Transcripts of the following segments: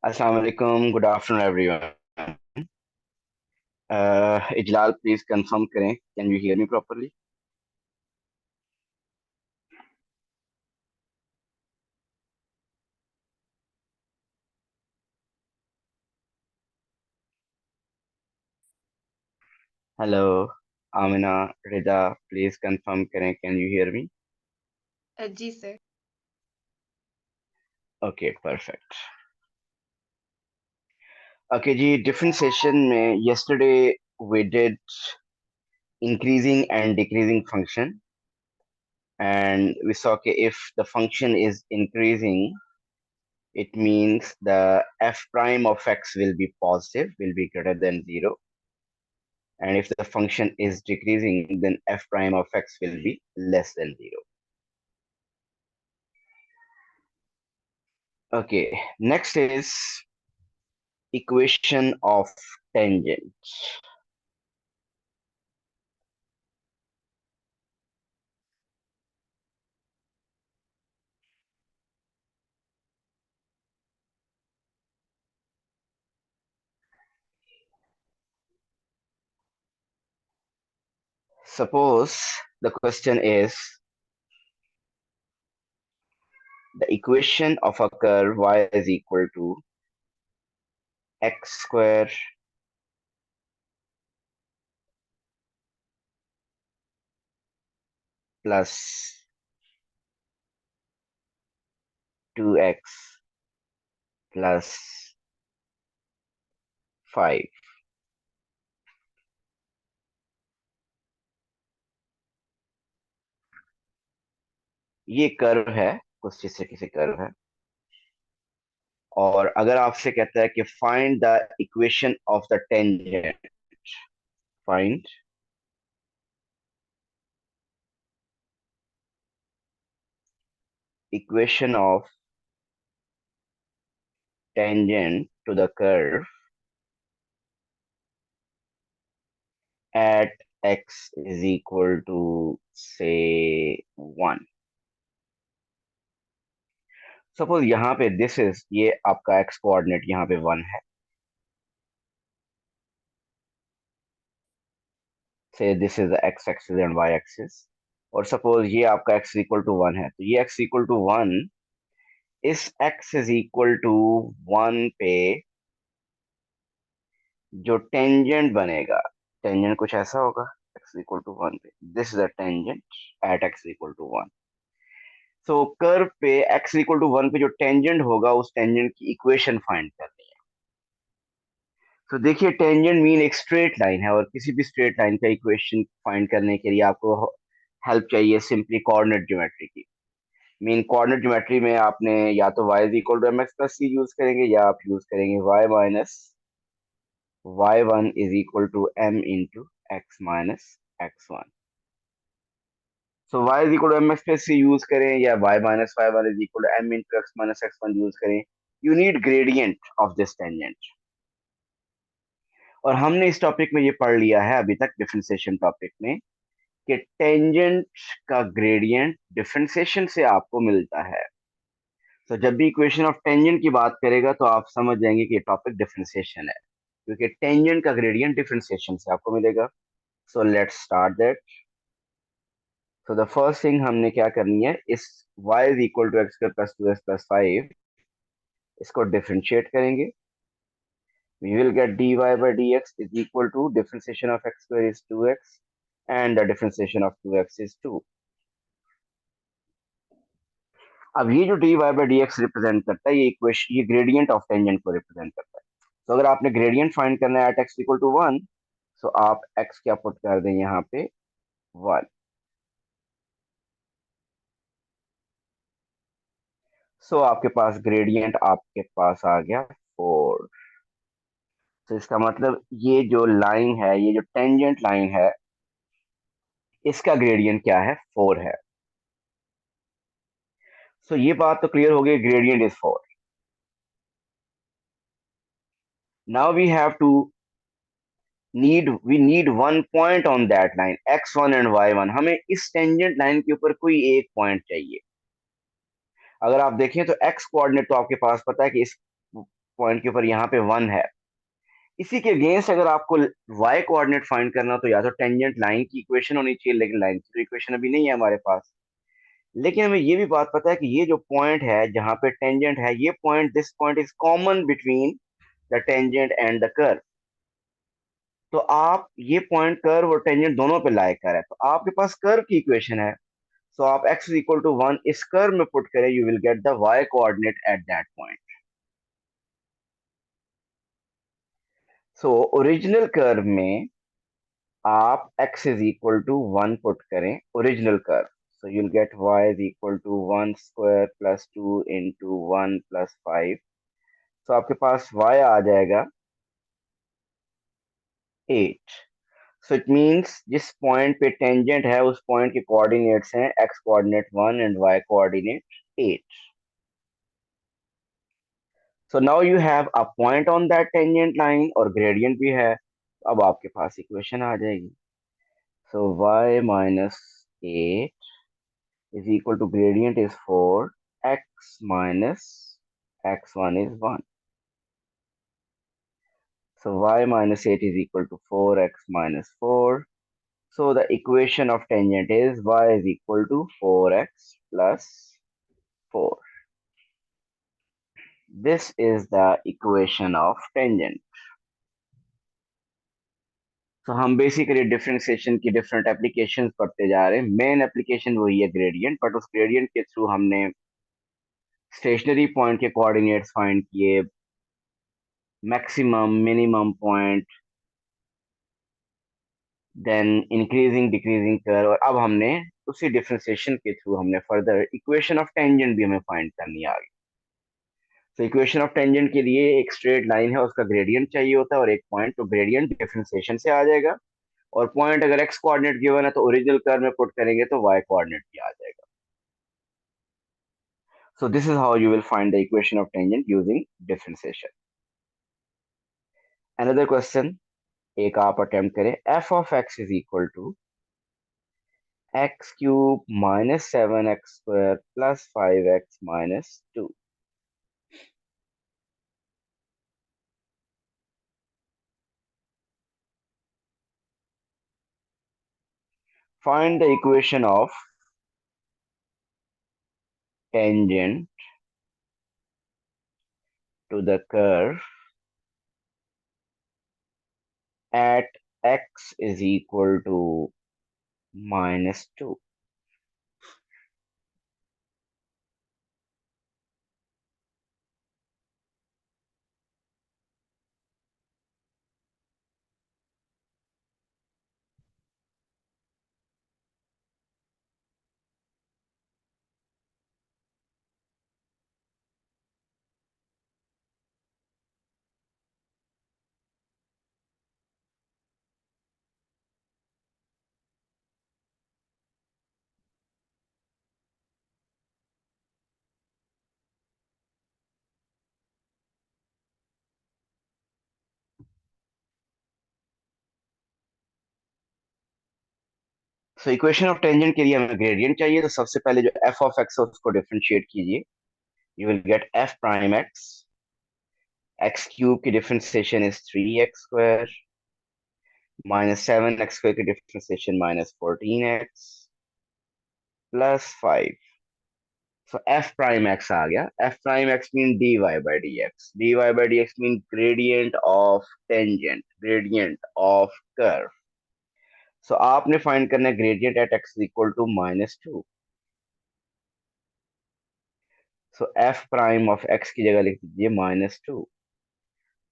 Assalamu alaikum. Good afternoon, everyone. Ijlal, please confirm करें. Can you hear me properly? Hello, Amina, Rida, please confirm करें. Can you hear me? जी sir. Okay, perfect. Okay, जी, differentiation में yesterday we did increasing and decreasing function, and we saw that if the function is increasing, it means the f prime of x will be positive, will be greater than 0. And if the function is decreasing, then f prime of x will be less than 0. Okay, next is equation of tangent. Suppose the question is the equation of a curve y is equal to x square plus 2x plus 5. ये curve है, कुछ इस तरीके से curve है। और अगर आपसे कहता है कि find the equation of the tangent, find equation of tangent to the curve at x is equal to say 1. Suppose यहाँ पे दिस इज ये आपका x कोऑर्डिनेट यहाँ पे 1 है, से this is x axis and y axis, और suppose ये आपका x इक्वल टू 1 है, तो ये x इक्वल टू 1, इस x इज इक्वल टू 1 पे जो टेंजेंट बनेगा, टेंजेंट कुछ ऐसा होगा, x इक्वल टू 1 पे this is a tangent at x equal to 1। So curve पे x इक्वल टू 1 पे जो टेंजेंट होगा उस टेंजेंट की इक्वेशन फाइंड करनी है। तो देखिए टेंजेंट मीन एक स्ट्रेट लाइन है, और किसी भी स्ट्रेट लाइन का इक्वेशन फाइंड करने के लिए आपको हेल्प चाहिए सिंपली कोऑर्डिनेट ज्योमेट्री की। मीन कोऑर्डिनेट ज्योमेट्री में आपने या तो y is equal to m x plus c use करेंगे, या आप यूज करेंगे y minus y one is equal to m into x minus x one. So y is equal to m x plus c use करें, या y minus y one is equal to m into x minus x one use करें, you need gradient of this tangent. और हमने इस topic में ये पढ़ लिया है अभी तक डिफरेंशिएशन टॉपिक में कि टेंजेंट का ग्रेडियंट डिफरेंशिएशन से आपको मिलता है। तो जब भी इक्वेशन ऑफ टेंजेंट की बात करेगा तो आप समझ जाएंगे कि टॉपिक डिफरेंशिएशन है, क्योंकि टेंजेंट का ग्रेडियंट डिफरेंशिएशन से आपको मिलेगा। So let's start that. So the first thing हमने क्या करनी है, इस y is equal to x square plus 2x plus 5 इसको डिफरेंशिएट करेंगे। We will get dy by dx is equal to differentiation of x square is 2x and the differentiation of 2x is 2. अब ये जो dy by dx represent करता है, ये equation, ये gradient of tangent को रिप्रेजेंट करता है। तो अगर आपने ग्रेडियंट फाइंड करना है एट x इक्वल टू 1, तो आप x क्या पुट कर दें यहाँ पे 1। सो आपके पास ग्रेडियंट आपके पास आ गया 4। तो इसका मतलब ये जो लाइन है, ये जो टेंजेंट लाइन है, इसका ग्रेडियंट क्या है, 4 है। सो ये बात तो क्लियर हो गई, gradient is 4। Now we need one point on that line x1 and y1। हमें इस टेंजेंट लाइन के ऊपर कोई एक पॉइंट चाहिए। अगर आप देखें तो x कोऑर्डिनेट तो आपके पास पता है कि इस पॉइंट के ऊपर यहाँ पे 1 है। इसी के अगेंस्ट अगर आपको y कोऑर्डिनेट फाइंड करना हो तो या तो टेंजेंट लाइन की इक्वेशन होनी चाहिए, लेकिन लाइन की तो इक्वेशन अभी नहीं है हमारे पास। लेकिन हमें ये भी बात पता है कि ये जो पॉइंट है जहाँ पे टेंजेंट है, ये point, this point is common between the tangent and the curve. तो आप ये पॉइंट कर्व और टेंजेंट दोनों पे लाइक कर है, तो आपके पास कर्व की इक्वेशन है। सो आप x इज इक्वल टू 1 इस कर्व में पुट करें, you will get the y coordinate at that point. So original curve में आप x is equal to 1 put करें, original curve. So you'll get y is equal to 1 square plus 2 into 1 plus 5। तो आपके पास y आ जाएगा 8। So it means जिस point पे टेंजेंट है उस पॉइंट के कोऑर्डिनेट्स हैं x coordinate 1 and y coordinate 8। So now you have a point on that tangent line और ग्रेडियंट भी है। अब आपके पास इक्वेशन आ जाएगी। सो y minus 8 is equal to gradient is 4, x minus x1 is 1. So y minus 8 is equal to 4x minus 4. So the equation of tangent is y is equal to 4x plus 4. This is the equation of tangent. तो हम basically differentiation की different applications पढ़ते जा रहे हैं। Main application वही है gradient, but उस ग्रेडियंट के थ्रू हमने स्टेशनरी पॉइंट के कोऑर्डिनेट्स फाइंड किए, maximum minimum point, then increasing decreasing curve, और अब हमने उसी डिफरेंशिएशन के थ्रू हमने फर्दर इक्वेशन ऑफ टेंजेंट भी हमें फाइंड करनी है आगे। तो इक्वेशन ऑफ टेंजेंट के लिए एक स्ट्रेट लाइन है, उसका ग्रेडियंट चाहिए होता है और एक पॉइंट, तो ग्रेडियंट डिफरेंशिएशन से आ जाएगा। और पॉइंट अगर एक्स कोऑर्डिनेट गिवन है तो ओरिजिनल कर्व में पुट करेंगे तो वाई कोऑर्डिनेट भी आ जाएगा। So this is how you will find the equation of tangent using differentiation. Another question एक आप अटेम्प्ट करें। F of x is equal to x cube minus 7x square plus 5x minus 2। Find the equation of tangent to the curve at x is equal to minus 2. So equation of tangent के लिए हमें gradient चाहिए, तो सबसे पहले जो f of x है उसको डिफरेंशिएट कीजिए। You will get f prime x, x cube की differentiation is 3x square, minus 7x square की differentiation minus 14x plus 5। So f prime x आ गया। f prime x mean dy by dx, dy by dx mean gradient of tangent, gradient of curve. So आपने find करना है gradient at x equal to minus 2। So f prime of x की जगह लिख दीजिए minus 2।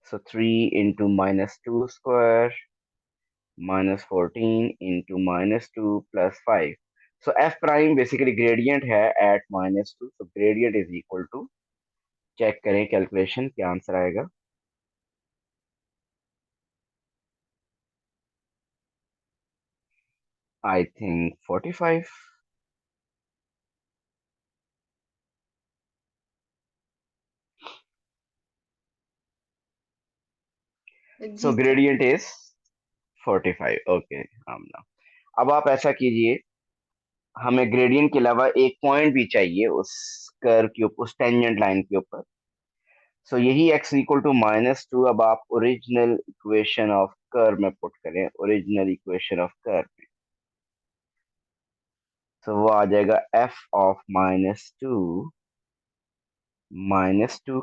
So 3 into minus 2 square minus 14 into minus 2 plus 5। So f prime basically gradient है at minus 2, so gradient is equal to, check करें calculation क्या answer आएगा। I think 45। So जी sir. Gradient is 45। Okay Amna, अब आप ऐसा कीजिए, हमें ग्रेडियंट के अलावा एक पॉइंट भी चाहिए उस कर्व के ऊपर, उस टेंजेंट लाइन के ऊपर। सो यही x इक्वल टू -2 अब आप ओरिजिनल इक्वेशन ऑफ कर्व में पुट करें, ओरिजिनल इक्वेशन ऑफ कर्व में, तो वो आ जाएगा f of -2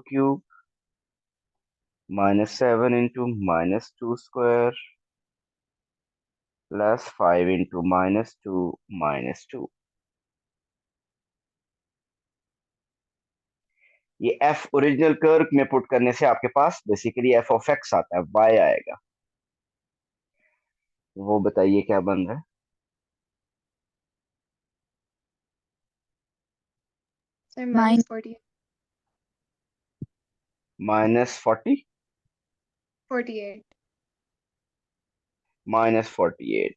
cube -7 into -2 square plus 5 into -2 ये f ओरिजिनल कर्व में पुट करने से आपके पास बेसिकली f ऑफ x आता है, y आएगा। वो बताइए क्या बन रहा है? Sir mine -40 -40 48 -48.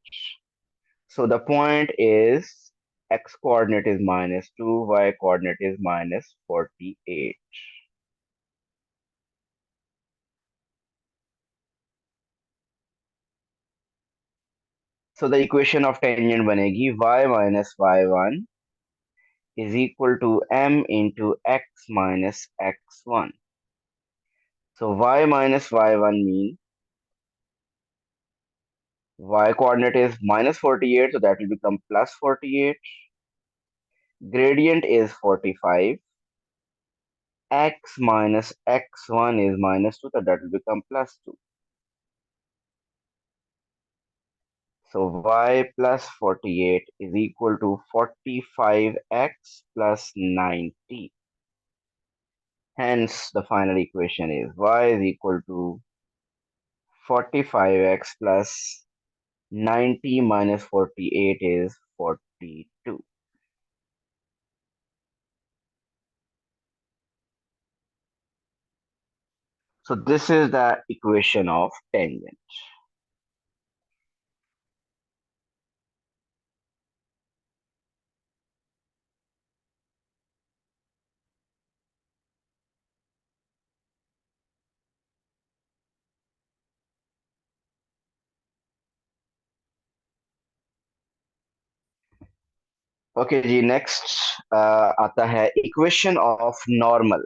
So the point is x coordinate is -2, y coordinate is -48. So the equation of tangent बनेगी y minus y1 is equal to m into x minus x1. So y minus y1 mean y coordinate is -48, so that will become +48. Gradient is 45. X minus x1 is -2, so that will become +2. So y plus 48 is equal to 45x plus 90. Hence, the final equation is y is equal to 45x plus 90 minus 48 is 42. So this is the equation of tangent. Okay जी, next आता है equation of normal.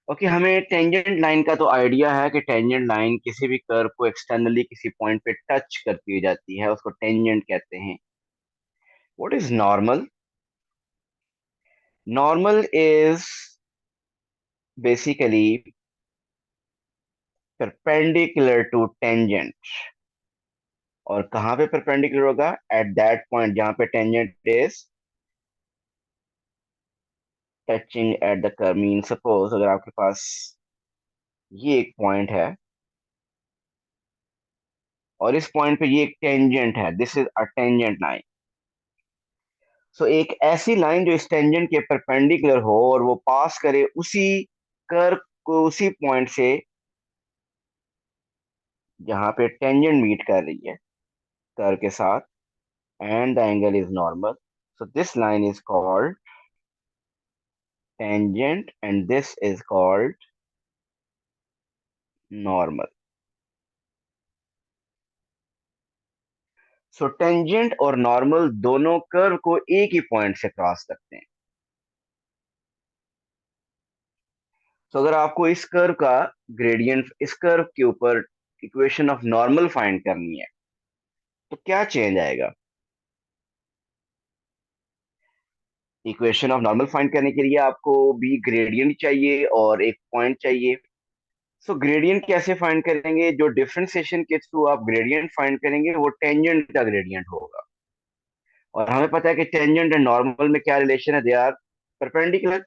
Okay, हमें tangent line का तो idea है कि tangent line किसी भी कर्व को एक्सटर्नली किसी पॉइंट पे टच करती हुई जाती है, उसको टेंजेंट कहते हैं। What is normal? Normal is basically perpendicular to tangent. और कहाँ पे परपेंडिकुलर होगा? एट दैट पॉइंट जहां पे tangent is touching at the curve. Mean suppose अगर आपके पास ये एक पॉइंट है और इस पॉइंट पे ये एक टेंजेंट है, this is a tangent line. So एक ऐसी लाइन जो इस टेंजेंट के परपेंडिकुलर हो और वो पास करे उसी कर्व को उसी पॉइंट से जहां पे टेंजेंट मीट कर रही है कर्व के साथ, and the angle is normal. So this line is called tangent and this is called normal. So tangent और नॉर्मल दोनों कर्व को एक ही पॉइंट से क्रॉस करते हैं। तो अगर आपको इस कर्व का ग्रेडियंट, इस कर्व के ऊपर इक्वेशन ऑफ नॉर्मल फाइंड करनी है, तो क्या चेंज आएगा? इक्वेशन ऑफ नॉर्मल फाइंड करने के लिए आपको भी ग्रेडियंट चाहिए और एक पॉइंट चाहिए। सो ग्रेडियंट कैसे फाइंड करेंगे? जो डिफरेंशिएशन के थ्रू आप ग्रेडियंट फाइंड करेंगे वो टेंजेंट का ग्रेडियंट होगा। और हमें पता है कि टेंजेंट एंड नॉर्मल में क्या रिलेशन है, दे आर परपेंडिकुलर।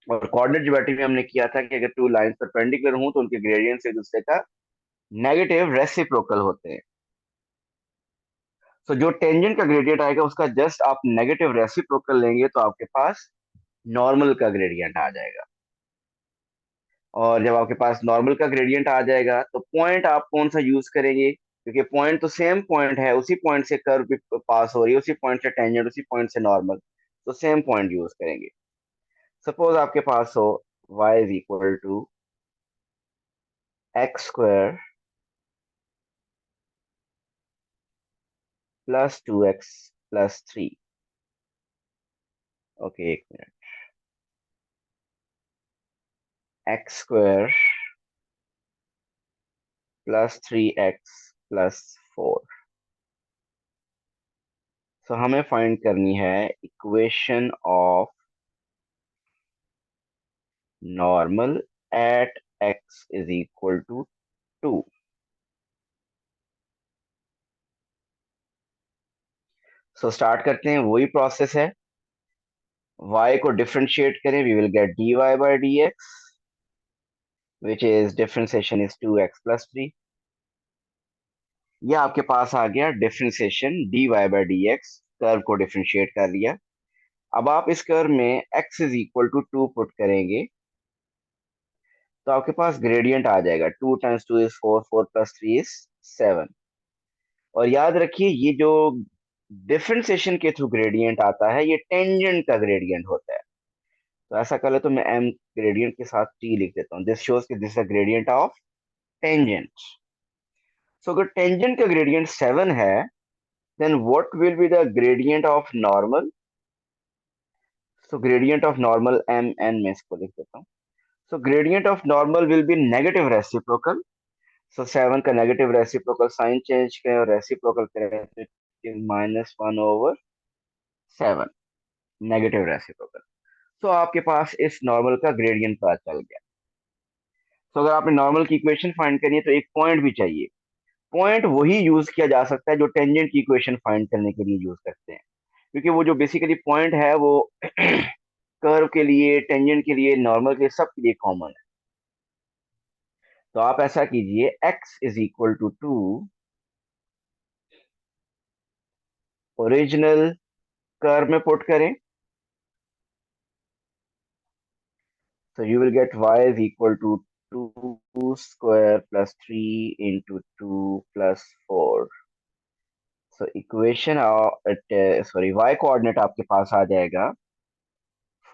और कोऑर्डिनेट ज्योमेट्री में हमने किया था कि अगर टू लाइंस परपेंडिकुलर हों तो उनके ग्रेडियंट एक दूसरे का नेगेटिव रेसिप्रोकल होते हैं। सो जो टेंजेंट का ग्रेडियंट आएगा उसका जस्ट आप नेगेटिव रेसिप्रोकल लेंगे तो आपके पास नॉर्मल का ग्रेडियंट आ जाएगा। और जब आपके पास नॉर्मल का ग्रेडियंट आ जाएगा तो पॉइंट आप कौन सा यूज करेंगे? क्योंकि पॉइंट तो सेम पॉइंट है, उसी पॉइंट से कर्व भी पास हो रही है, उसी पॉइंट से टेंजेंट, उसी पॉइंट से नॉर्मल, तो सेम पॉइंट यूज करेंगे। सपोज आपके पास हो y is equal to x square plus 2x plus 3। Okay, एक minute. X square plus 3x plus 4। So हमें फाइंड करनी है equation of normal at x is equal to 2। So start करते हैं, वही प्रोसेस है। y को डिफरेंशिएट करें, we will get dy by d x which is differentiation is 2x plus 3। ये आपके पास आ गया differentiation dy by d x. Curve को डिफरेंशिएट कर लिया। अब आप इस कर्व में x is equal to 2 put करेंगे तो आपके पास ग्रेडियंट आ जाएगा। 2 टाइम्स 2 इज 4, 4 प्लस 3 इज 7। और याद रखिए ये जो डिफरेंशिएशन के थ्रू ग्रेडियंट आता है ये टेंजेंट का ग्रेडियंट होता है। तो ऐसा कर ले तो मैं m ग्रेडियंट के साथ t लिख देता हूँ। दिस शोज कि this is gradient of tangent. So अगर टेंजेंट का ग्रेडियंट 7 है then what will be the gradient of normal. So gradient of normal m n में इसको लिख देता हूँ। So gradient of normal will be negative reciprocal. So 7 का negative reciprocal sign change करें और रेसिप्रोकल करें तो -1/7 नेगेटिव रेसिप्रोकल। तो आपके पास इस नॉर्मल का ग्रेडियंट पता चल गया। तो अगर आपने नॉर्मल की इक्वेशन फाइंड करनी है तो एक पॉइंट भी चाहिए। पॉइंट वही यूज किया जा सकता है जो टेंजेंट की इक्वेशन फाइंड करने के लिए यूज करते हैं, क्योंकि वो जो बेसिकली पॉइंट है वो कर्व के लिए, टेंजेंट के लिए, नॉर्मल के लिए, सब के लिए कॉमन है। तो आप ऐसा कीजिए, x is equal to 2 original curve में पुट करें तो you will get y is equal to 2 square plus 3 into 2 plus 4। So equation sorry y coordinate आपके पास आ जाएगा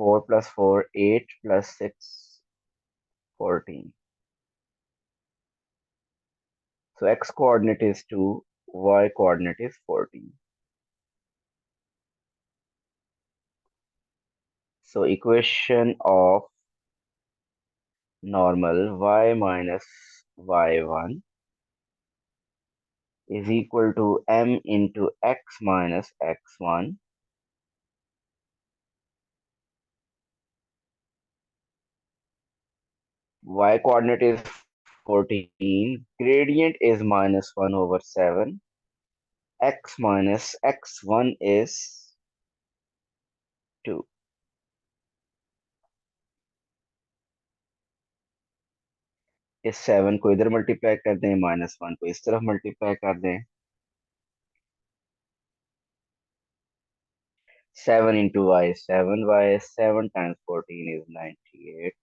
4 plus 4 8 plus 6 14। So x coordinate is 2, y coordinate is 14. So equation of normal y minus y1 is equal to m into x minus x1 y coordinate is 14, gradient is -1/7, x minus x1 is 2। इस 7 को इधर multiply कर दें, -1 को इस तरफ multiply कर दें। 7 into y is 7y, 7 times 14 is 98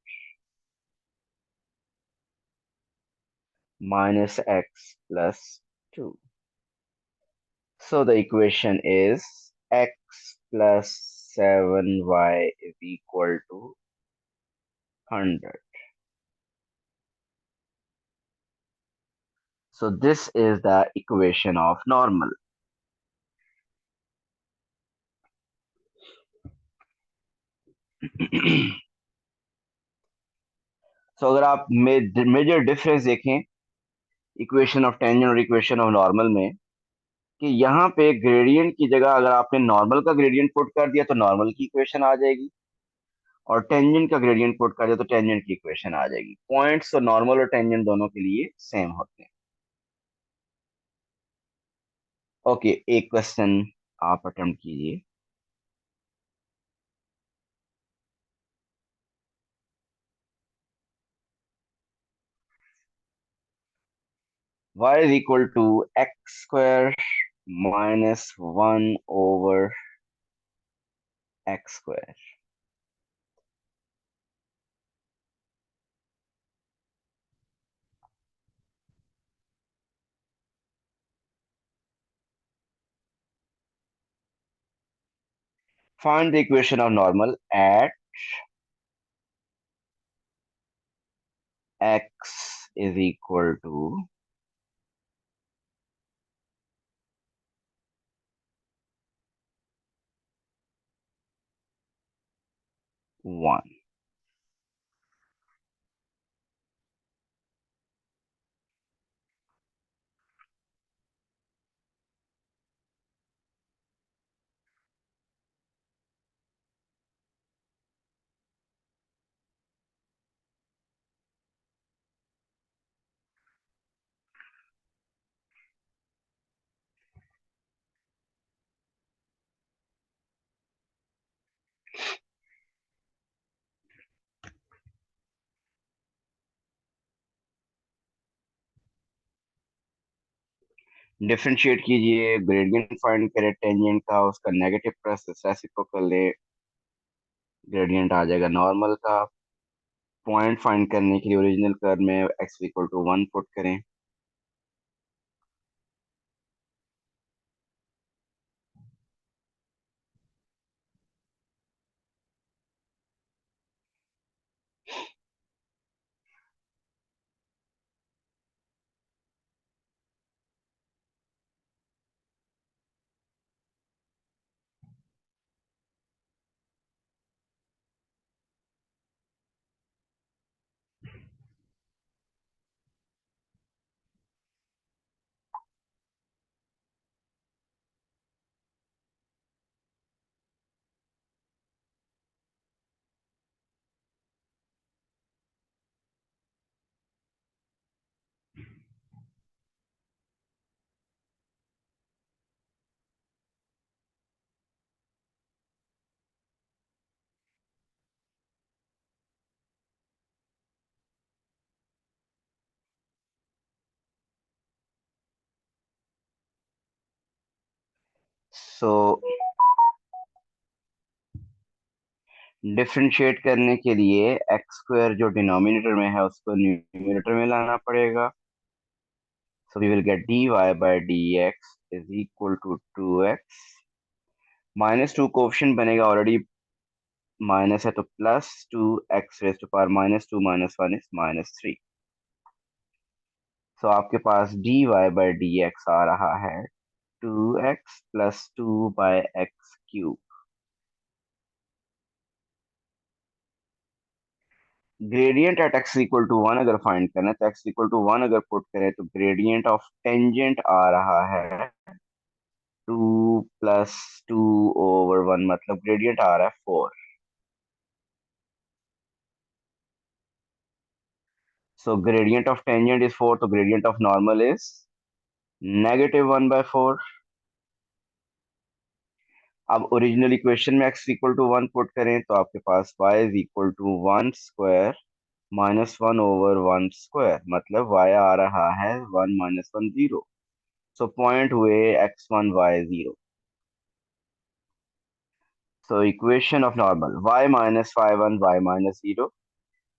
minus x plus 2. So the equation is x plus 7y is equal to 100. So this is the equation of normal. So अगर आप मेजर डिफरेंस देखें इक्वेशन ऑफ टेंजेंट और equation of normal में, कि यहाँ पे gradient की जगह अगर आपने नॉर्मल का ग्रेडियंट पुट कर दिया तो नॉर्मल की इक्वेशन आ जाएगी, और टेंजेंट का ग्रेडियंट पुट कर दिया तो टेंजेंट की इक्वेशन आ जाएगी। पॉइंट्स तो नॉर्मल और टेंजेंट दोनों के लिए सेम होते हैं। ओके, एक क्वेश्चन आप अटेम्प्ट कीजिए। y is equal to x square minus 1 over x square. Find the equation of normal at x is equal to 1. Differentiate कीजिए, ग्रेडियंट फाइंड करें टेंजेंट का, उसका नेगेटिव प्लस रेसिप्रोकल ले, ग्रेडियंट आ जाएगा normal का। Point find करने के लिए ओरिजिनल कर्व में x इक्वल टू 1 पुट करें। सो डिफरेंशिएट करने के लिए एक्स स्क्वायर जो डिनोमिनेटर में है उसको न्यूमरेटर में लाना पड़ेगा। So we will get dy bye dx is equal to 2x। -2 coefficient बनेगा, ऑलरेडी माइनस है तो +2 x raise to power -2 -1 is -3। So आपके पास dy बाय dx आ रहा है 2x plus 2/x³। Gradient at x equal to 1 अगर find करना है तो x इक्वल टू 1 अगर पुट करें तो ग्रेडियंट ऑफ टेंजेंट आ रहा है 2 + 2/1, मतलब ग्रेडियंट आ रहा है 4। सो ग्रेडियंट ऑफ टेंजेंट इज 4, तो ग्रेडियंट ऑफ नॉर्मल इज -1/4। अब ओरिजिनल इक्वेशन में x इक्वल टू 1 पुट करें तो आपके पास y इज इक्वल टू 1² -1/1², मतलब y आ रहा है 1 -1 0। सो पॉइंट हुए x1 y0। So equation of normal y minus phi 1 y minus 0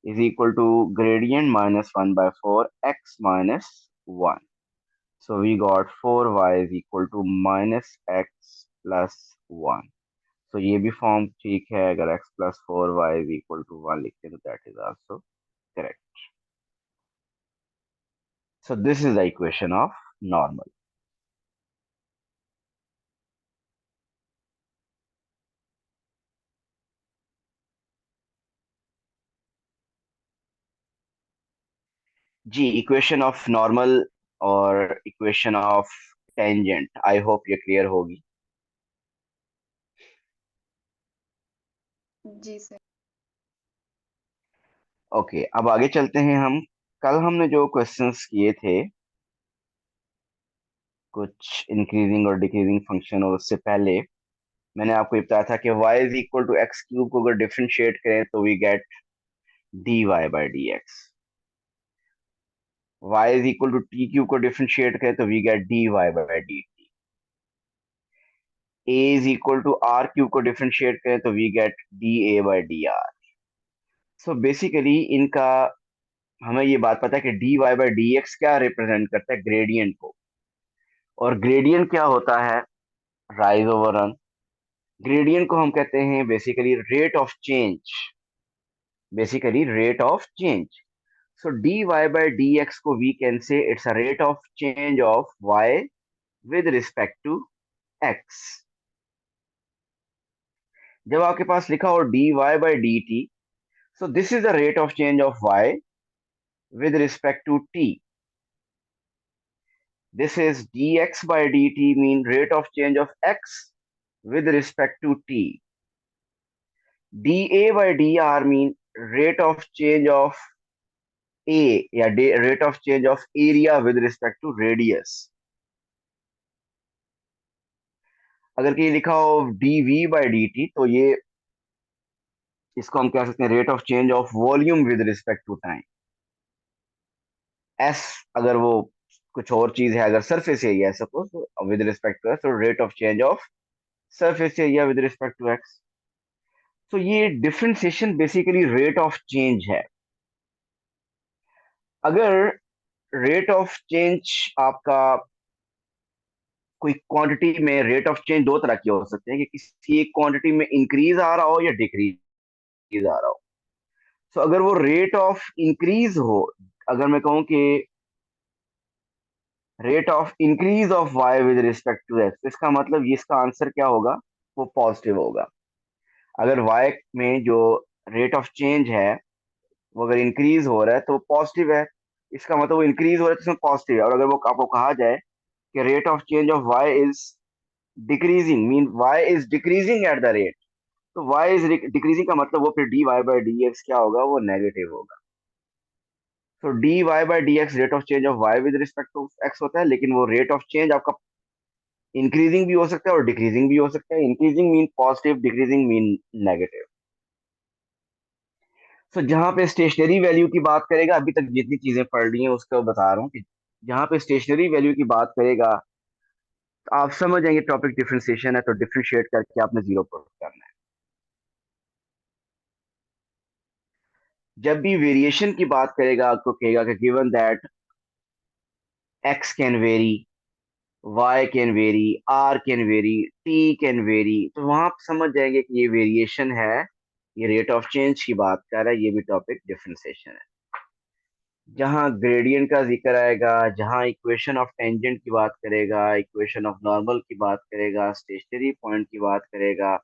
is equal to gradient -1/4 x minus 1. So we got 4y is equal to -x plus 1. So ये भी form ठीक है, अगर x plus 4y is equal to 1 लिखते हैं तो that is also correct. So this is the equation of normal. जी, equation of normal और equation of tangent I hope ये क्लियर होगी। जी सर। ओके, अब आगे चलते हैं हम। कल हमने जो क्वेश्चंस किए थे कुछ इंक्रीजिंग और डिक्रीजिंग फंक्शन, और उससे पहले मैंने आपको ये बताया था कि y is equal to x³ को अगर डिफरेंशिएट करें तो we get dy bye dx। y is equal to t³ को डिफरेंशिएट करें तो we get dy by dt। a is equal to r³ को डिफरेंशिएट करें तो we get dA by dr। So basically इनका हमें ये बात पता है कि dy बाय dx क्या रिप्रेजेंट करता है, ग्रेडियंट को। और ग्रेडियंट क्या होता है, राइज ओवर रन। ग्रेडियंट को हम कहते हैं basically rate of change, basically rate of change. So dy by dx को we can say it's a rate of change of y with respect to x. जब आपके पास लिखा हो dy by dt, so this is the rate of change of y with respect to t. This is dx by dt mean rate of change of x with respect to t. dA by dr mean rate of change of a या rate of change of area with respect to radius. अगर कहीं लिखा हो dv by dt तो ये इसको हम कह सकते हैं rate of change of volume with respect to time. As अगर वो कुछ और चीज है, अगर सरफेस एरिया है suppose with respect to x, तो rate of change of surface area with respect to x. तो ये differentiation basically rate of change है. अगर रेट ऑफ चेंज आपका कोई क्वांटिटी में, रेट ऑफ चेंज दो तरह की हो सकते हैं कि किसी एक क्वांटिटी में इंक्रीज आ रहा हो या डिक्रीज आ रहा हो. तो अगर वो रेट ऑफ इंक्रीज हो, अगर मैं कहूं कि rate of increase of y with respect to x, इसका मतलब इसका आंसर क्या होगा, वो पॉजिटिव होगा. अगर वाई में जो रेट ऑफ चेंज है वो अगर इंक्रीज हो रहा है तो वो पॉजिटिव है, इसका मतलब वो इंक्रीज हो रहा है तो इसमें पॉजिटिव है. और अगर वो आपको कहा जाए कि rate of change of y is decreasing, mean y is decreasing at the rate, तो वाई इज डिक्रीजिंग का मतलब वो फिर d y by d x क्या होगा, वो नेगेटिव होगा. तो d y by d x rate of change of y with respect to x होता है, लेकिन वो रेट ऑफ चेंज आपका इंक्रीजिंग भी हो सकता है और डिक्रीजिंग भी हो सकता है. Increasing mean positive, decreasing mean negative. तो जहां पे स्टेशनरी वैल्यू की बात करेगा, अभी तक जितनी चीजें पढ़ ली हैं उसको बता रहा हूँ कि जहां पे स्टेशनरी वैल्यू की बात करेगा तो आप समझ जाएंगे टॉपिक डिफरेंशिएशन है, तो डिफरेंशिएट करके आपने जीरो पुट करना है. जब भी वेरिएशन की बात करेगा आपको कहेगा कि given that x can very, y can very, r can very, t can very, तो वहां आप समझ जाएंगे कि ये वेरिएशन है, ये रेट ऑफ चेंज की बात कर रहा है, ये भी टॉपिक डिफरेंशिएशन है. जहां ग्रेडियंट का जिक्र आएगा, जहां इक्वेशन ऑफ टेंजेंट की बात करेगा, इक्वेशन ऑफ नॉर्मल की बात करेगा, स्टेशनरी पॉइंट की बात करेगा,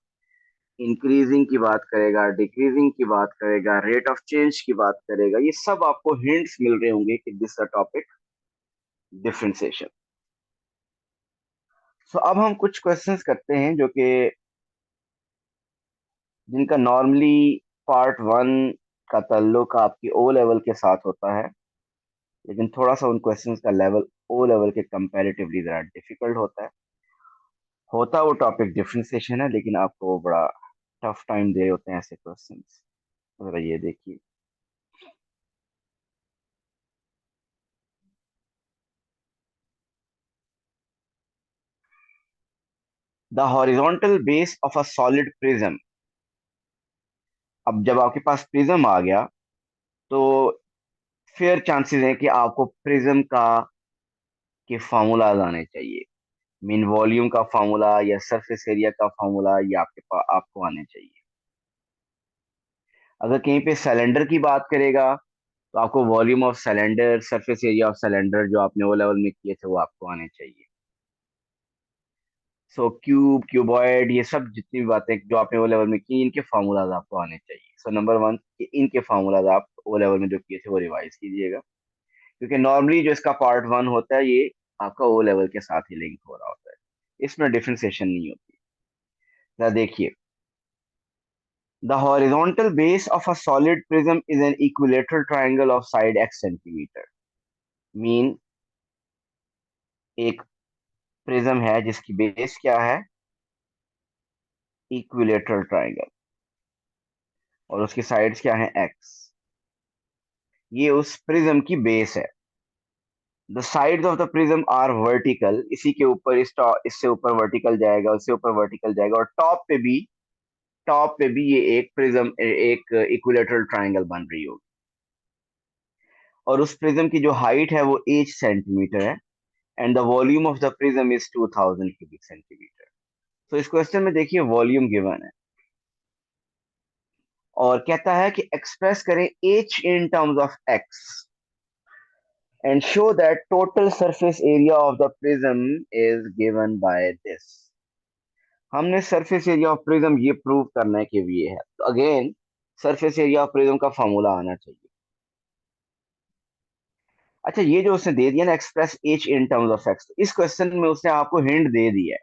इंक्रीजिंग की बात करेगा, डिक्रीजिंग की बात करेगा, रेट ऑफ चेंज की बात करेगा, ये सब आपको हिंट्स मिल रहे होंगे कि दिस अ टॉपिक डिफरेंशिएशन. सो अब हम कुछ क्वेश्चंस करते हैं जो कि जिनका नॉर्मली पार्ट वन का ताल्लुक आपकी ओ लेवल के साथ होता है, लेकिन थोड़ा सा उन क्वेश्चंस का लेवल ओ लेवल के कंपैरेटिवली जरा डिफिकल्ट होता वो टॉपिक डिफरेंशिएशन है, लेकिन आपको वो बड़ा टफ टाइम दे रहे होते हैं ऐसे क्वेश्चंस. जरा ये देखिए. The horizontal base of a solid prism. अब जब आपके पास प्रिज्म आ गया तो फेयर चांसेस हैं कि आपको प्रिज्म का के फार्मूलाज आने चाहिए. मीन वॉल्यूम का फार्मूला या सरफेस एरिया का फार्मूला ये आपके पास आपको आने चाहिए. अगर कहीं पे सिलेंडर की बात करेगा तो आपको volume of cylinder, surface area of cylinder जो आपने वो लेवल में किए थे वो आपको आने चाहिए. सो क्यूब, क्यूबॉइड, ये सब जितनी भी बातें जो आपने वो लेवल में की, इनके फार्मूलाज आपको आने चाहिए. सो नंबर वन, इनके फार्मूलाज आप वो लेवल में जो किए थे वो रिवाइज कीजिएगा, क्योंकि नॉर्मली जो इसका पार्ट वन होता है ये आपका ओ लेवल के साथ ही लिंक हो रहा होता है, इसमें डिफ्रेंसिएशन नहीं होती. जरा देखिए. The horizontal base of a solid prism is an equilateral triangle of side x centimeter. Mean एक प्रिज्म है जिसकी बेस क्या है, इक्विलेटरल ट्राइंगल, और उसकी साइड्स क्या है, x. ये उस प्रिज्म की बेस है. The sides of the prism are vertical, इसी के ऊपर इससे ऊपर वर्टिकल जाएगा, उससे ऊपर वर्टिकल जाएगा, और टॉप पे भी ये एक प्रिज्म, एक इक्विलेटरल ट्राइंगल बन रही होगी. और उस प्रिज्म की जो हाइट है वो 8 सेंटीमीटर है, and the volume of the prism is 2000 cubic centimetre. तो इस क्वेश्चन में देखिए वॉल्यूम गिवन है और कहता है कि एक्सप्रेस करें H in terms of x and show that total surface area of the prism is given by this. हमने सरफेस एरिया ऑफ प्रिज्म ये प्रूव करना है कि ये है, तो again surface area of prism का फॉर्मूला आना चाहिए। अच्छा, ये जो उसने दे दिया ना express H in terms of x, इस क्वेश्चन में उसने आपको हिंट दे दिया है।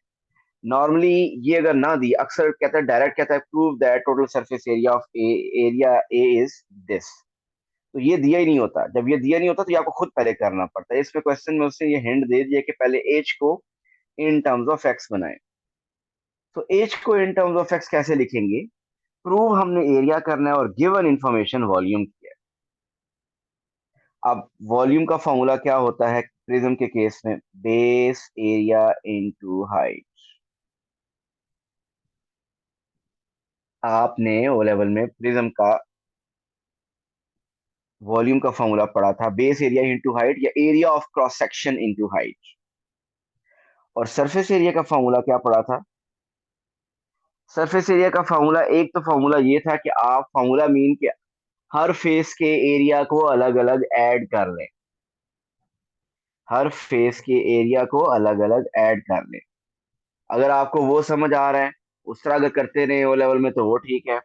नॉर्मली ये अगर ना दी, अक्सर कहता है डायरेक्ट कहता है prove that total surface area of area A is this. तो ये दिया ही नहीं होता, जब ये दिया नहीं होता तो ये आपको खुद पहले करना पड़ता है। इसमें क्वेश्चन में उसने ये हिंट दे दिया कि पहले एच को इन टर्म्स ऑफ एक्स बनाए। तो एच को इन टर्म्स ऑफ एक्स कैसे लिखेंगे? प्रूव हमने एरिया करना है और गिवन इंफॉर्मेशन वॉल्यूम की है। अब वॉल्यूम का फॉर्मूला क्या होता है प्रिज्म के केस में? Base area into height. आपने ओ लेवल में प्रिज्म का वॉल्यूम का फॉर्मूला पढ़ा था, बेस एरिया इनटू हाइट या area of cross section into height. और सरफेस एरिया का फॉर्मूला क्या पढ़ा था? सरफेस एरिया का फॉर्मूला, एक तो फॉर्मूला ये था कि आप फॉर्मूला मीन के हर फेस के एरिया को अलग अलग ऐड कर लें, हर फेस के एरिया को अलग अलग ऐड कर लें। अगर आपको वो समझ आ रहा है, उस तरह अगर करते रहे ओ लेवल में तो वो ठीक है।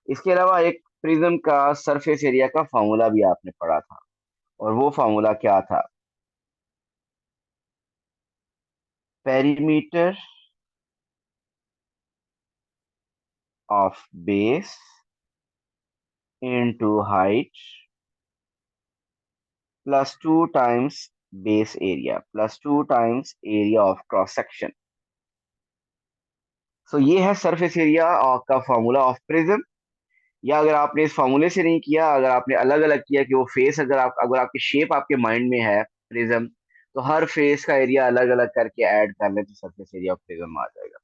इसके अलावा एक प्रिज्म का सरफेस एरिया का फॉर्मूला भी आपने पढ़ा था, और वो फॉर्मूला क्या था? Perimeter of base into height plus 2 times base area plus 2 times area of cross section. So ये है सरफेस एरिया का फॉर्मूला ऑफ प्रिज्म। या अगर आपने इस फॉर्मूले से नहीं किया, अगर आपने अलग अलग किया कि वो फेस, अगर आपकी शेप आपके माइंड में है प्रिज्म, तो हर फेस का एरिया अलग अलग करके ऐड कर ले तो सरफेस एरिया ऑफ प्रिज्म आ जाएगा।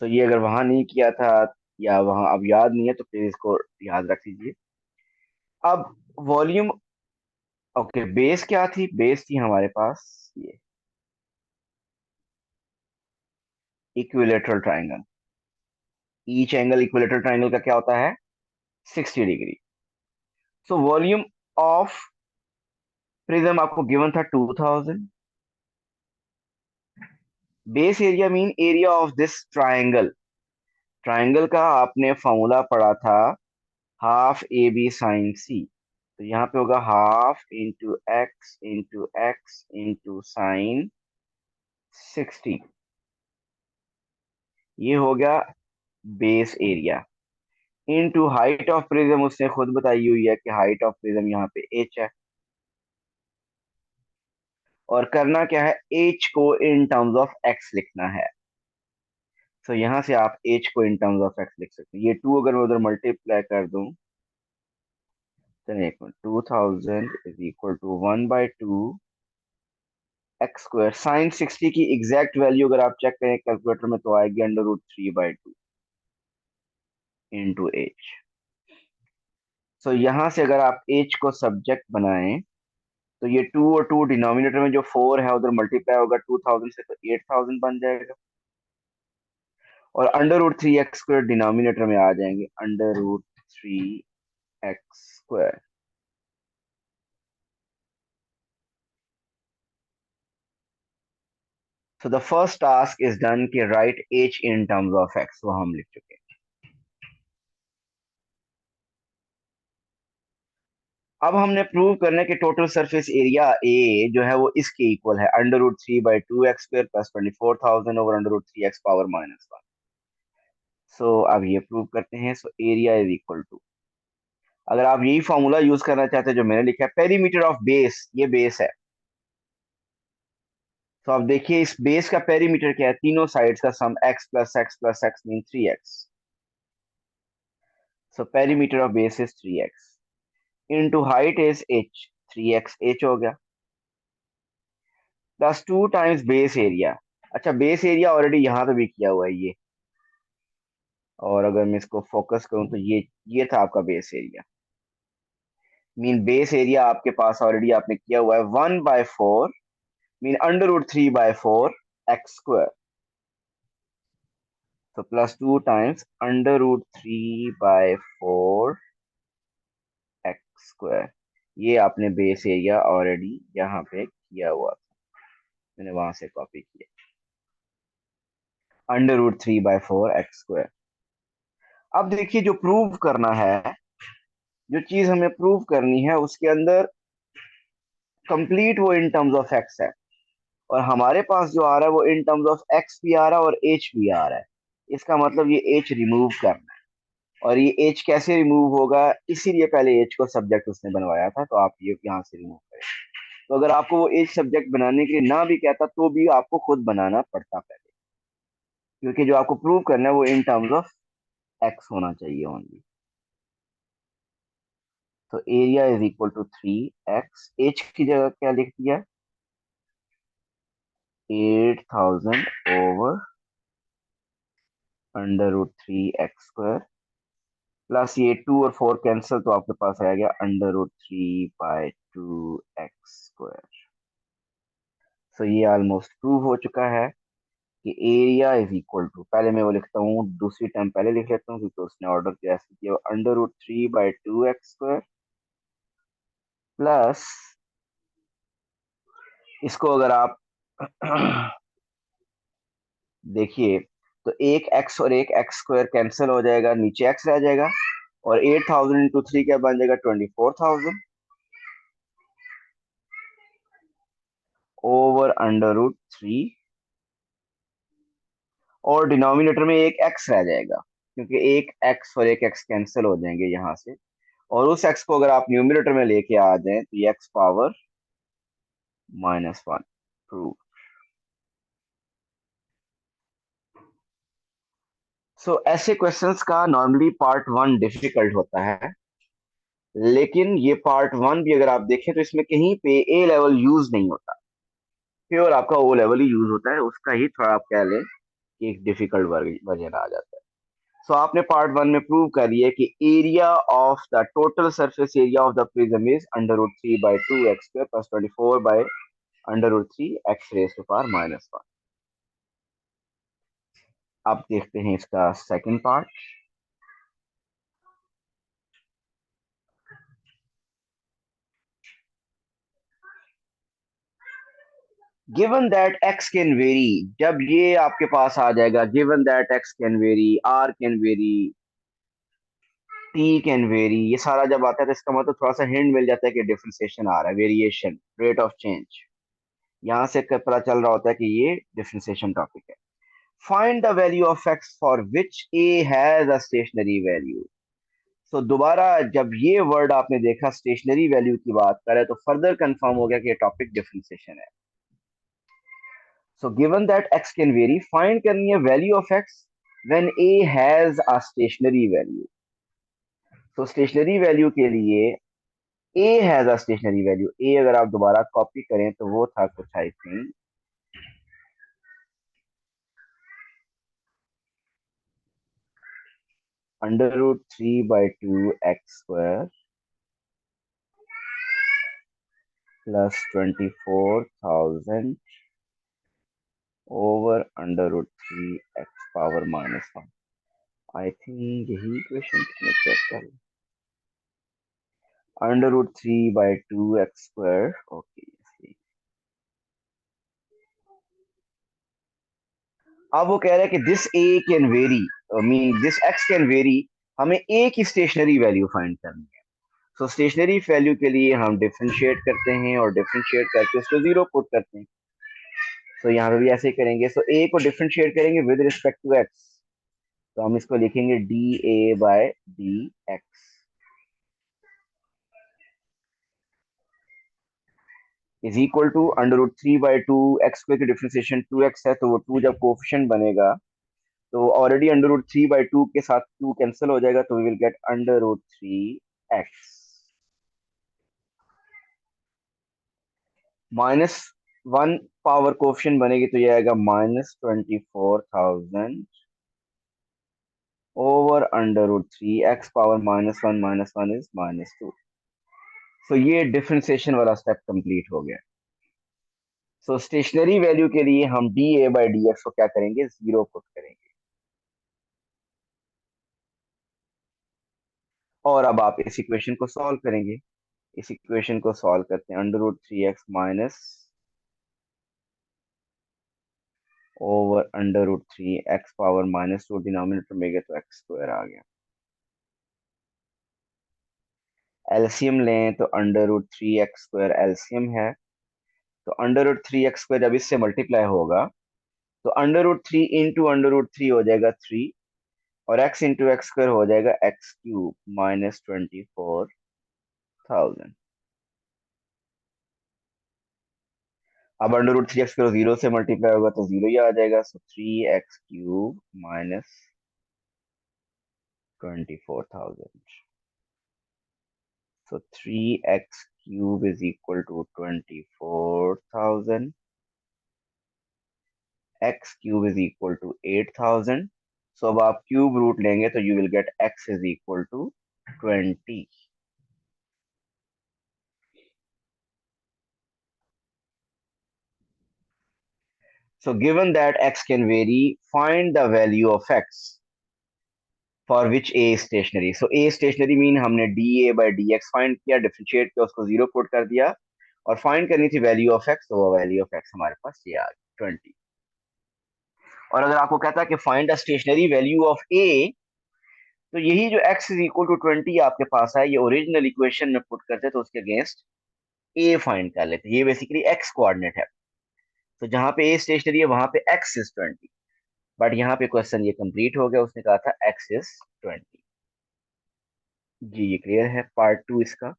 सो ये अगर वहां नहीं किया था या वहां अब याद नहीं है तो प्लीज इसको याद रख लीजिए। अब वॉल्यूम, ओके, बेस क्या थी? बेस थी हमारे पास ये equilateral triangle. Each angle equilateral triangle का क्या होता है? 60 degree. So volume of prism आपको गिवन था 2000। Base area mean area of this triangle. Triangle का आपने फॉर्मूला पढ़ा था हाफ ए बी साइन सी। तो यहाँ पे होगा half into x into sine 60। ये हो गया base area into height of prism. उसने खुद बताई हुई है कि हाइट ऑफ प्रिज्म यहाँ पे एच है। और करना क्या है? एच को इन टर्म्स ऑफ एक्स लिखना है। तो यहां से आप एच को इन टर्म्स ऑफ एक्स लिख सकते हैं। ये टू अगर मैं उधर मल्टीप्लाई कर दूं, चलिए एक minute, 2000 is equal to 1/2 x square sine 60 की एग्जैक्ट वैल्यू अगर आप चेक करें कैलकुलेटर में तो आएगी √3/2 इंटू एच। सो यहां से अगर आप एच को सब्जेक्ट बनाएं तो ये 2 और 2 डिनोमिनेटर में जो 4 है उधर मल्टीप्लाई होगा 2000 से तो 8000 बन जाएगा। और √3x² डिनोमिनेटर में आ जाएंगे √3x²। So the first task is done कि write h in terms of x, वो हम लिख चुके हैं। अब हमने प्रूव करना है कि टोटल सरफेस एरिया ए जो है वो इसके इक्वल है √3/2x² प्लस 24,000 ओवर √3x⁻⁻1। सो अब ये प्रूव करते हैं। So area is equal to, अगर आप यही फॉर्मूला यूज करना चाहते हैं जो मैंने लिखा है, पेरीमीटर ऑफ बेस, ये बेस है। तो आप देखिए इस बेस का पेरीमीटर क्या है? तीनों साइड्स का सम x+x+x mean 3x। So perimeter of base is 3x into height is h, 3x h हो गया, प्लस 2 टाइम्स बेस एरिया। अच्छा, बेस एरिया ऑलरेडी यहाँ पे भी किया हुआ है ये, और अगर मैं इसको फोकस करूं तो ये था आपका base area. Mean base area आपके पास ऑलरेडी आपने किया हुआ है 1/4 मीन √3/4 x स्क्वायर। तो +2 टाइम्स √3/4 एक्स स्क्वायर। ये आपने बेस एरिया ऑलरेडी यहाँ पे किया हुआ था, मैंने वहां से कॉपी किया। √3/4 एक्स स्क्वायर। अब देखिए जो प्रूव करना है, जो चीज हमें प्रूव करनी है उसके अंदर कंप्लीट वो इन टर्म्स ऑफ एक्स है, और हमारे पास जो आ रहा है वो इन टर्म्स ऑफ एक्स भी आ रहा है और एच भी आ रहा है। इसका मतलब ये एच रिमूव करना है, और ये एच कैसे रिमूव होगा, इसीलिए पहले एच को सब्जेक्ट उसने बनवाया था, तो आप ये यहाँ से रिमूव करें। तो अगर आपको वो एच सब्जेक्ट बनाने के लिए ना भी कहता तो भी आपको खुद बनाना पड़ता पहले, क्योंकि जो आपको प्रूव करना है वो इन टर्म्स ऑफ एक्स होना चाहिए ओनली। तो area is equal to 3x, h की जगह क्या लिख दिया, 8000 ओवर √3x², प्लस ये 2 और 4 कैंसिल, तो आपके पास आ गया √3/2x²। सो ये ऑलमोस्ट प्रूव हो चुका है कि एरिया इज इक्वल टू, पहले मैं वो लिखता हूँ, दूसरी टाइम पहले लिख लेता हूँ क्योंकि उसने ऑर्डर किया ऐसे किया, √3/2x² प्लस, इसको अगर आप देखिए तो एक x और एक x² कैंसिल हो जाएगा, नीचे x रह जाएगा, और 8000 इंटू 3 क्या बन जाएगा, 24,000 ओवर √3, और डिनोमिनेटर में एक x रह जाएगा क्योंकि एक x और एक x कैंसिल हो जाएंगे यहां से, और उस x को अगर आप न्यूमिनेटर में लेके आ जाएं तो ये x⁻⁻1 प्रूव। सो ऐसे क्वेश्चंस का नॉर्मली पार्ट 1 डिफिकल्ट होता है, लेकिन ये पार्ट 1 भी अगर आप देखें तो इसमें कहीं पे ए लेवल यूज नहीं होता, प्योर आपका ओ लेवल ही यूज होता है, उसका ही थोड़ा आप कह लें कि एक डिफिकल्ट वर्जन आ जाता है। सो आपने पार्ट 1 में प्रूव कर लिया कि area of the total surface area of the prism is √3/2x² plus 24/√3x⁻⁻1। अब देखते हैं इसका second part. Given that x can very, जब ये आपके पास आ जाएगा, given that x can very, r can very, t can very, ये सारा जब आता है तो इसका मतलब थोड़ा सा हिंट मिल जाता है कि डिफरेंशिएशन आ रहा है, वेरिएशन, रेट ऑफ चेंज, यहां से पता चल रहा होता है कि ये डिफरेंशिएशन टॉपिक है। Find the value of x for which a has a stationary value. तो दोबारा जब ये वर्ड आपने देखा स्टेशनरी वैल्यू की बात करे तो फर्दर कंफर्म हो गया कि ये टॉपिक डिफरेंशिएशन है। So given that x can vary, find करनी है value of x when a has a stationary value. तो स्टेशनरी वैल्यू के लिए a has a stationary value, a अगर आप दोबारा कॉपी करें तो वो था कुछ I think √3/2x² plus 24,000 over √3x⁻⁻1। I think यही इक्वेशन में चेक कर, √3/2x²। ओके, अब वो कह रहा है कि this a can very, mean this x can very, हमें a की स्टेशनरी वैल्यू फाइंड करनी है। सो स्टेशनरी वैल्यू के लिए हम डिफरेंशिएट करते हैं और डिफरेंशिएट करके उसको 0 पुट करते हैं। तो यहाँ पे भी ऐसे ही करेंगे। सो a को डिफरेंशिएट करेंगे विद रिस्पेक्ट टू x, तो हम इसको लिखेंगे dA/dx is equal to √3/2x² की डिफरेंशिएशन 2x है, तो वो 2 जब कोफिशिएंट बनेगा तो ऑलरेडी √3/2 के साथ 2 कैंसिल हो जाएगा, तो we will get √3x -1 power coefficient बनेगी, तो ये आएगा -24,000 ओवर √3 x⁻⁻1 इज -2। तो ये डिफरेंशिएशन वाला स्टेप कंप्लीट हो गया। सो स्टेशनरी वैल्यू के लिए हम dA/dx को क्या करेंगे, 0 पुट करेंगे। और अब आप इस इक्वेशन को सॉल्व करेंगे। इस इक्वेशन को सॉल्व करते हैं, under root 3x minus over under root 3 x power -2 denominator में गया तो x² आ गया। एलसीएम लें तो अंडर रूट 3 x² एलसीएम है, तो अंडर रूट 3 x² जब इससे मल्टीप्लाई होगा तो अंडर रूट 3 हो जाएगा 3, और x इंटू x² हो जाएगा x³ -24,000। अब अंडर रूट 3 x² 0 से मल्टीप्लाई होगा तो 0 ही आ जाएगा, सो 3x³ -24,000। So 3x cube is equal to 24,000. X cube is equal to 8,000. So अब आप क्यूब रूट लेंगे तो you will get x is equal to 20. So given that x can vary, find the value of x for which a is stationary. So a stationary mean हमने dA by dx find किया, differentiate किया, उसको 0 put कर दिया, और find करनी थी value of x, तो वो वैल्यू ऑफ x हमारे पास ये आ गई 20। और अगर आपको कहता है कि find the stationary value of a, तो यही जो x इज इक्वल टू 20 आपके पास है, ये ओरिजिनल इक्वेशन में पुट करते तो उसके अगेंस्ट a फाइंड कर लेते। ये बेसिकली x कोऑर्डिनेट है, तो जहां पे a स्टेशनरी है वहां पे x इज 20, बट यहाँ पे क्वेश्चन ये कंप्लीट हो गया, उसने कहा था x इज 20। जी ये क्लियर है पार्ट 2 इसका।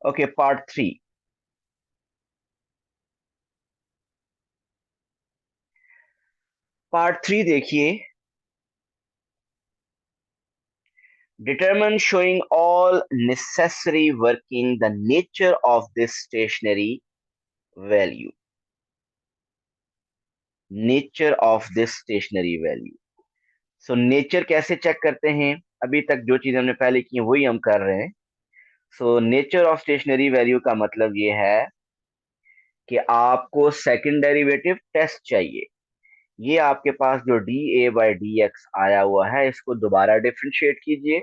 Okay part 3। पार्ट 3 देखिए, determine showing all necessary working the nature of this stationary value, nature of this stationary value। So nature कैसे चेक करते हैं, अभी तक जो चीज हमने पहले की वही हम कर रहे हैं। So nature of stationary value का मतलब ये है कि आपको सेकंड डेरिवेटिव टेस्ट चाहिए। ये आपके पास जो D A by d x आया हुआ है, इसको दोबारा डिफ्रेंशिएट कीजिए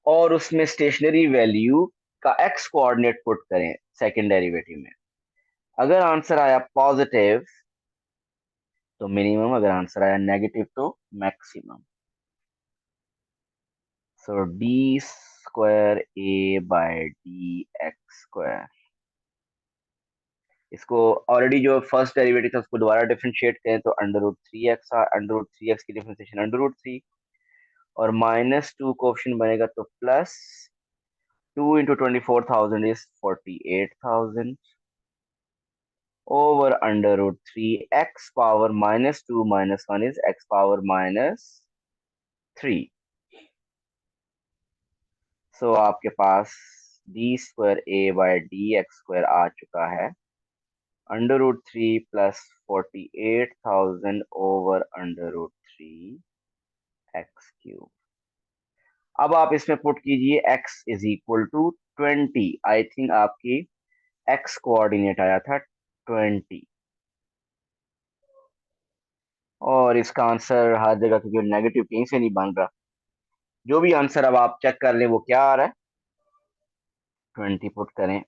और उसमें स्टेशनरी वैल्यू का एक्स कोऑर्डिनेट पुट करें सेकंड डेरिवेटिव में। अगर आंसर आया पॉजिटिव तो मिनिमम, अगर आंसर आया नेगेटिव तो maximum. So d² a by dx², इसको ऑलरेडी जो फर्स्ट डेरिवेटिव था उसको दोबारा डिफरेंशिएट करें तो अंडर रूट 3x की डिफरेंशिएशन अंडर रूट 3, और -2 को ऑप्शन बनेगा तो +2 into 24,000 is 48,000 over under root 3 x power -2 - 1 is x power -3। So आपके पास d² a बाय dx² आ चुका है under root 3 +48,000 over under root 3 x³। अब आप इसमें पुट कीजिए x is equal to 20। I think आपकी x कोऑर्डिनेट आया था 20, और इसका आंसर हर जगह क्योंकि नेगेटिव कहीं से नहीं बन रहा, जो भी आंसर अब आप चेक कर लें वो क्या आ रहा है, 20 पुट करें,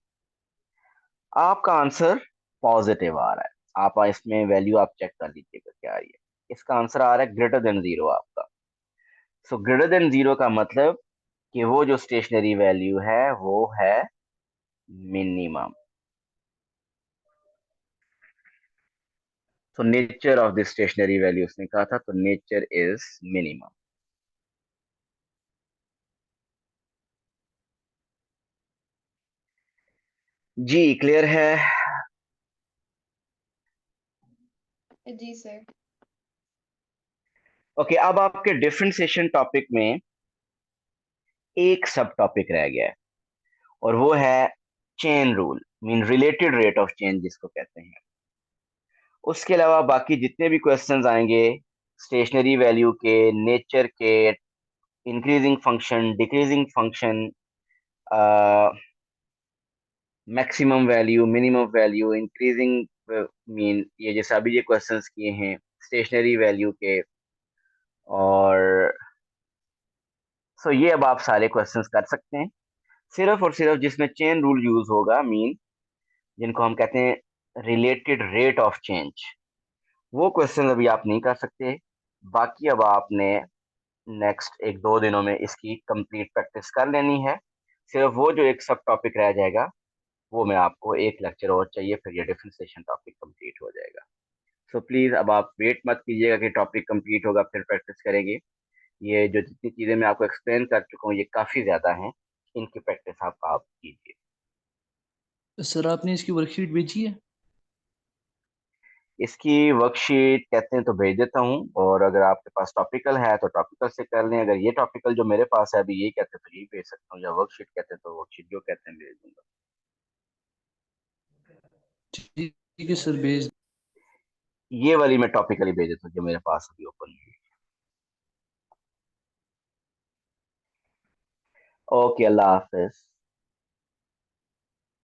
आपका आंसर पॉजिटिव आ रहा है। आप इसमें वैल्यू आप चेक कर लीजिएगा क्या आ रही है। इसका आंसर आ रहा है ग्रेटर देन 0 आपका। सो ग्रेटर देन 0 का मतलब कि वो जो स्टेशनरी वैल्यू है वो है मिनिमम। तो nature of the stationary value उसने कहा था, तो नेचर इज मिनिमम। जी क्लियर है। जी सर। ओके अब आपके डिफरेंशिएशन टॉपिक में एक सब टॉपिक रह गया है, और वो है chain rule, mean related rate of change जिसको कहते हैं। उसके अलावा बाकी जितने भी क्वेश्चंस आएंगे स्टेशनरी वैल्यू के, नेचर के, increasing function, decreasing function, maximum value, minimum value, increasing mean ये जैसे अभी ये क्वेश्चंस किए हैं स्टेशनरी वैल्यू के, और सो ये अब आप सारे क्वेश्चंस कर सकते हैं। सिर्फ और सिर्फ जिसमें चेन रूल यूज होगा, मीन जिनको हम कहते हैं रिलेटेड रेट ऑफ चेंज, वो क्वेश्चन अभी आप नहीं कर सकते। बाकी अब आपने नेक्स्ट 1-2 दिनों में इसकी कंप्लीट प्रैक्टिस कर लेनी है। सिर्फ वो जो एक सब टॉपिक रह जाएगा, वो मैं आपको एक लेक्चर और चाहिए, फिर ये डिफरेंशिएशन टॉपिक कंप्लीट हो जाएगा। सो प्लीज अब आप वेट मत कीजिएगा कि टॉपिक कंप्लीट होगा फिर प्रैक्टिस करेंगे। ये जो जितनी चीजें मैं आपको एक्सप्लेन कर चुका हूँ ये काफी ज्यादा हैं, इनकी प्रैक्टिस आप कीजिए। सर आपने इसकी वर्कशीट भेजी है? इसकी वर्कशीट कहते हैं तो भेज देता हूँ, और अगर आपके पास टॉपिकल है तो टॉपिकल से कर लें। अगर ये टॉपिकल जो मेरे पास है अभी यही कहते हैं तो यही भेज सकता हूँ, या वर्कशीट कहते हैं तो वर्कशीट जो कहते हैं भेज दूंगा। ठीक है सर, भेज। ये वाली मैं टॉपिकली भेज देता हूँ जो मेरे पास अभी ओपन है। ओके, अल्लाह हाफिज।